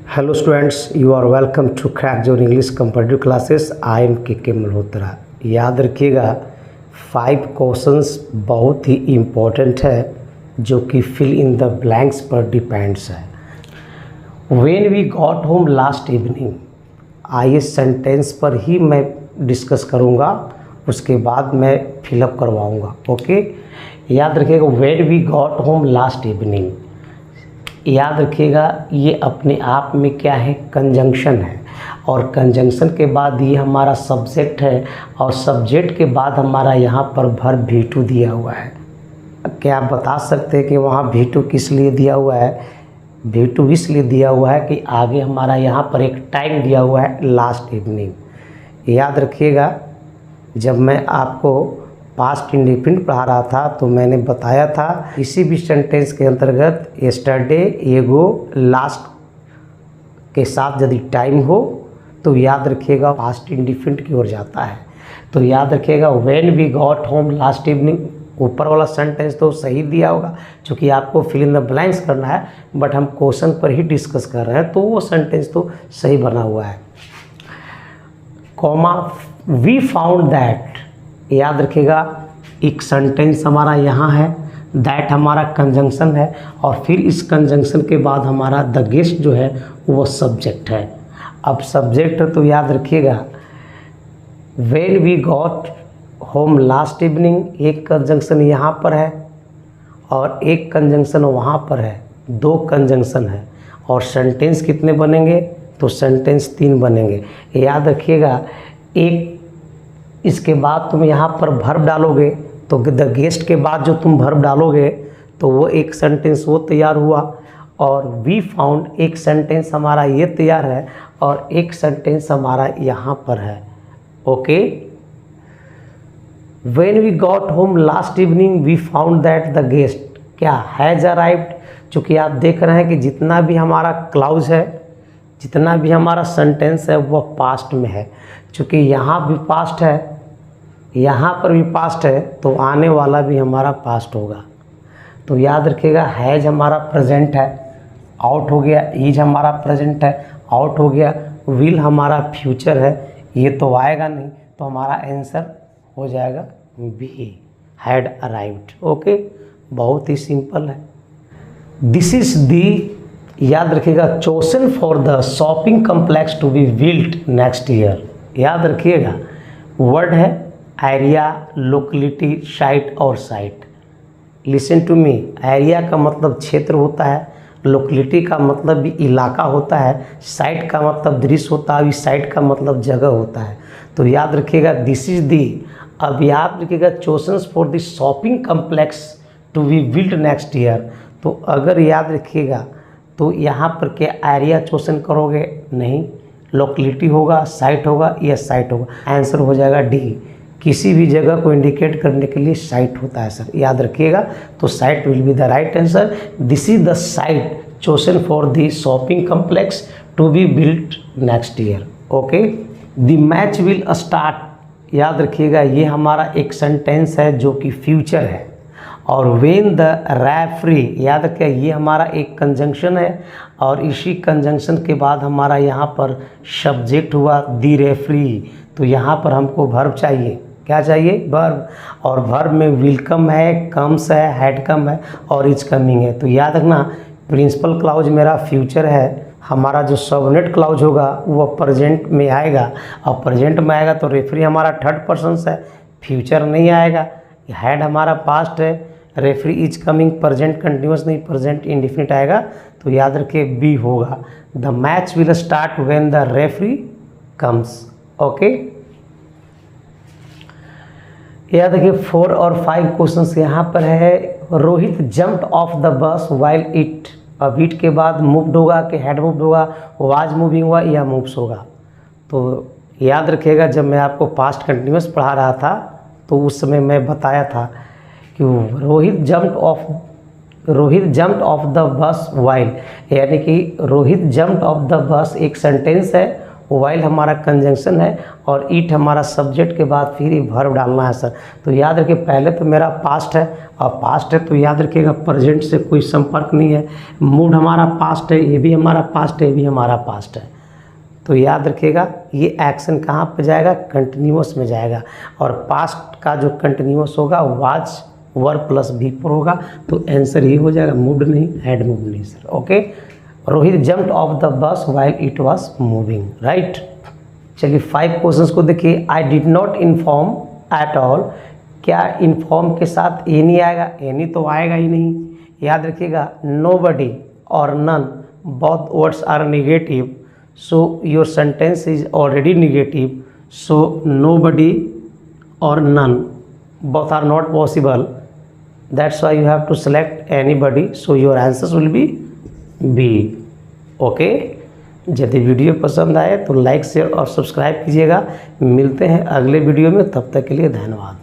Hello students, you are welcome to Crack Your English Competitive Classes. I am के मल्होत्रा। याद रखिएगा 5 questions बहुत ही important है जो कि फिल इन द ब्लैंक्स पर डिपेंड्स है। When we got home last evening, आइए सेंटेंस पर ही मैं डिस्कस करूँगा, उसके बाद मैं फिलअप करवाऊँगा। ओके, याद रखिएगा when we got home last evening, याद रखिएगा ये अपने आप में क्या है, कंजंक्शन है, और कंजंक्शन के बाद ये हमारा सब्जेक्ट है, और सब्जेक्ट के बाद हमारा यहाँ पर वर्ब V2 दिया हुआ है। क्या आप बता सकते हैं कि वहाँ V2 किस लिए दिया हुआ है? V2 इसलिए दिया हुआ है कि आगे हमारा यहाँ पर एक टाइम दिया हुआ है लास्ट इवनिंग। याद रखिएगा जब मैं आपको पास्ट इंडेफिनिट पढ़ा रहा था तो मैंने बताया था किसी भी सेंटेंस के अंतर्गत यस्टरडे, एगो, लास्ट के साथ यदि टाइम हो तो याद रखिएगा पास्ट इंडेफिनिट की ओर जाता है। तो याद रखिएगा when we got home last evening, ऊपर वाला सेंटेंस तो सही दिया होगा क्योंकि आपको फिल इन द ब्लैंक्स करना है, बट हम क्वेश्चन पर ही डिस्कस कर रहे हैं तो वो सेंटेंस तो सही बना हुआ है। कॉमा वी फाउंड दैट, याद रखिएगा एक सेंटेंस हमारा यहाँ है, दैट हमारा कंजंक्शन है, और फिर इस कंजंक्शन के बाद हमारा द गेस्ट जो है वो सब्जेक्ट है। अब सब्जेक्ट तो याद रखिएगा when we got home last evening, एक कंजंक्शन यहाँ पर है और एक कंजंक्शन वहाँ पर है, 2 कंजंक्शन है, और सेंटेंस कितने बनेंगे? तो सेंटेंस 3 बनेंगे। याद रखिएगा एक इसके बाद तुम यहाँ पर वर्ब डालोगे तो द गेस्ट के बाद जो तुम वर्ब डालोगे तो वो एक सेंटेंस वो तैयार हुआ, और वी फाउंड एक सेंटेंस हमारा ये तैयार है और एक सेंटेंस हमारा यहाँ पर है। Okay, when we got home last evening we found that the guest क्या हैज़ अराइव्ड। चूँकि आप देख रहे हैं कि जितना भी हमारा क्लाउज है, जितना भी हमारा सेंटेंस है वह पास्ट में है। चूँकि यहाँ भी पास्ट है, यहाँ पर भी पास्ट है, तो आने वाला भी हमारा पास्ट होगा। तो याद रखिएगा हैज़ हमारा प्रेजेंट है, आउट हो गया, इज हमारा प्रेजेंट है, आउट हो गया, विल हमारा फ्यूचर है, ये तो आएगा नहीं, तो हमारा आंसर हो जाएगा बी, हैड अराइव्ड। ओके, बहुत ही सिंपल है। दिस इज दी, याद रखिएगा chosen for the shopping complex to be built next year. याद रखिएगा वर्ड है एरिया, लोकेलिटी, साइट और site. Listen to me, area का मतलब क्षेत्र होता है, लोकेलिटी का मतलब भी इलाका होता है, साइट का मतलब दृश्य होता है, साइट का मतलब जगह होता है। तो याद रखिएगा दिस इज दी, अब याद रखिएगा chosen for the shopping complex to be built next year. तो अगर याद रखिएगा तो यहाँ पर क्या एरिया चोजन करोगे? नहीं, लोकेलिटी होगा, साइट होगा, या साइट होगा। आंसर हो जाएगा डी, किसी भी जगह को इंडिकेट करने के लिए साइट होता है सर, याद रखिएगा। तो site will be the right answer. This is the site chosen for the shopping complex to be built next year. Okay, the match will start, याद रखिएगा ये हमारा एक सेंटेंस है जो कि फ्यूचर है, और व्हेन द रेफरी, याद रखिए ये हमारा एक कंजंक्शन है, और इसी कंजंक्शन के बाद हमारा यहाँ पर सब्जेक्ट हुआ दी रेफरी। तो यहाँ पर हमको वर्ब चाहिए, क्या चाहिए? वर्ब, और वर्ब में विल कम है, कम्स है, हैड कम है, और इज कमिंग है। तो याद रखना प्रिंसिपल क्लाउज मेरा फ्यूचर है, हमारा जो सबनेट क्लाउज होगा वो प्रेजेंट में आएगा, और प्रेजेंट में आएगा तो रेफरी हमारा थर्ड पर्सन है, फ्यूचर नहीं आएगा। हैड हमारा पास्ट है, referee is coming present continuous नहीं, प्रेजेंट इंडेफिनिट आएगा। तो याद रखिए बी होगा, the match will start when the referee comes. Okay, याद रखिए 4 और 5 क्वेश्चंस यहाँ पर है। Rohit jumped of the bus while it, अब इट के बाद मूव्ड होगा कि हैड मूव्ड होगा, वाज मूविंग हुआ या मूव्स होगा। तो याद रखिएगा जब मैं आपको पास्ट कंटिन्यूस पढ़ा रहा था तो उस समय मैं बताया था कि Rohit jumped of the bus while, यानी कि Rohit jumped of the bus एक सेंटेंस है, वाइल हमारा कंजंक्शन है और ईट हमारा सब्जेक्ट के बाद फिर ही वर्ब डालना है सर। तो याद रखिए पहले तो मेरा पास्ट है और पास्ट है तो याद रखिएगा प्रेजेंट से कोई संपर्क नहीं है। मूड हमारा पास्ट है, ये भी हमारा पास्ट है, ये भी हमारा पास्ट है। तो याद रखिएगा ये एक्शन कहाँ पे जाएगा, कंटिन्यूअस में जाएगा। और पास्ट का जो कंटिन्यूअस होगा वाज वर्ब प्लस बी पर होगा, तो आंसर ही हो जाएगा, मूड नहीं, हैड मूव नहीं sir. Okay, Rohit jumped of the bus while it was moving, right. चलिए 5 क्वेश्चंस को देखिए। I did not inform at all, क्या इन्फॉर्म के साथ एनी आएगा? एनी तो आएगा ही नहीं। याद रखिएगा नोबडी और none both words are negative, so your sentence is already negative, so nobody और none both are not possible, that's why you have to select anybody, so your answers will be B. Okay, यदि video पसंद आए तो like share और subscribe कीजिएगा। मिलते हैं अगले वीडियो में, तब तक के लिए धन्यवाद।